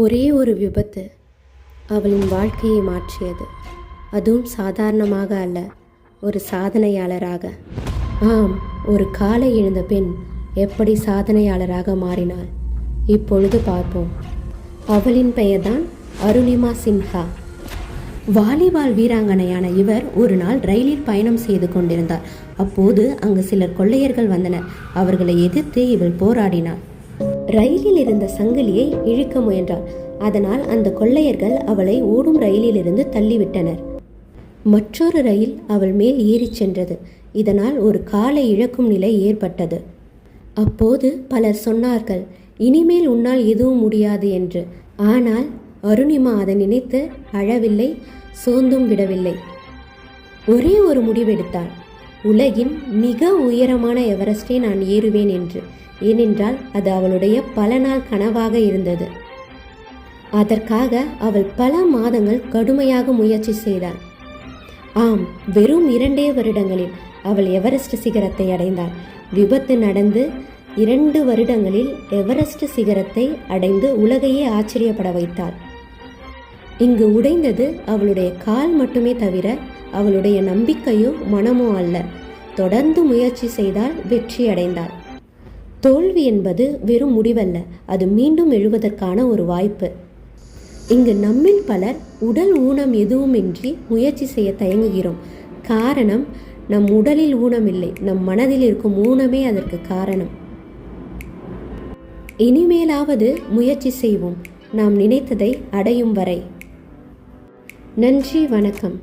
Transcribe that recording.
ஒரே ஒரு விபத்து அவளின் வாழ்க்கையை மாற்றியது. அதுவும் சாதாரணமாக அல்ல, ஒரு சாதனையாளராக. ஆம், ஒரு காலை எழுந்த பெண் எப்படி சாதனையாளராக மாறினாள், இப்பொழுது பார்ப்போம். அவளின் பெயர்தான் அருணிமா சின்ஹா. வாலிபால் வீராங்கனையான இவர் ஒரு நாள் ரயிலில் பயணம் செய்து கொண்டிருந்தார். அப்போது அங்கு சிலர் கொள்ளையர்கள் வந்தனர். அவர்களை எதிர்த்து இவள் போராடினார். ரயிலில் இருந்த சங்கிலியை இழுக்க முயன்றாள். அதனால் அந்த கொள்ளையர்கள் அவளை ஓடும் ரயிலிலிருந்து தள்ளிவிட்டனர். மற்றொரு ரயில் அவள் மேல் ஏறிச் சென்றது. இதனால் ஒரு காலை இழக்கும் நிலை ஏற்பட்டது. அப்போது பலர் சொன்னார்கள், இனிமேல் உன்னால் எதுவும் முடியாது என்று. ஆனால் அருணிமா அதை நினைத்து அழவில்லை, சோர்ந்தும் விடவில்லை. ஒரே ஒரு முடிவெடுத்தாள், உலகின் மிக உயரமான எவரெஸ்டை நான் ஏறுவேன் என்று. ஏனென்றால் அது அவளுடைய பல நாள் கனவாக இருந்தது. அதற்காக அவள் பல மாதங்கள் கடுமையாக முயற்சி செய்தாள். ஆம், வெறும் 2 வருடங்களில் அவள் எவரெஸ்ட் சிகரத்தை அடைந்தாள். விபத்து நடந்து 2 வருடங்களில் எவரெஸ்ட் சிகரத்தை அடைந்து உலகையே ஆச்சரியப்பட வைத்தாள். இங்கு உடைந்தது அவளுடைய கால் மட்டுமே தவிர அவளுடைய நம்பிக்கையோ மனமோ அல்ல. தொடர்ந்து முயற்சி செய்தால் வெற்றி அடைந்தாள். தோல்வி என்பது வெறும் முடிவல்ல, அது மீண்டும் எழுவதற்கான ஒரு வாய்ப்பு. இங்கு நம்மில் பலர் உடல் ஊனம் எதுவுமின்றி முயற்சி செய்ய தயங்குகிறோம். காரணம், நம் உடலில் ஊனம் இல்லை, நம் மனதில் இருக்கும் ஊனமே அதற்கு காரணம். இனிமேலாவது முயற்சி செய்வோம், நாம் நினைத்ததை அடையும் வரை. நன்றி, வணக்கம்.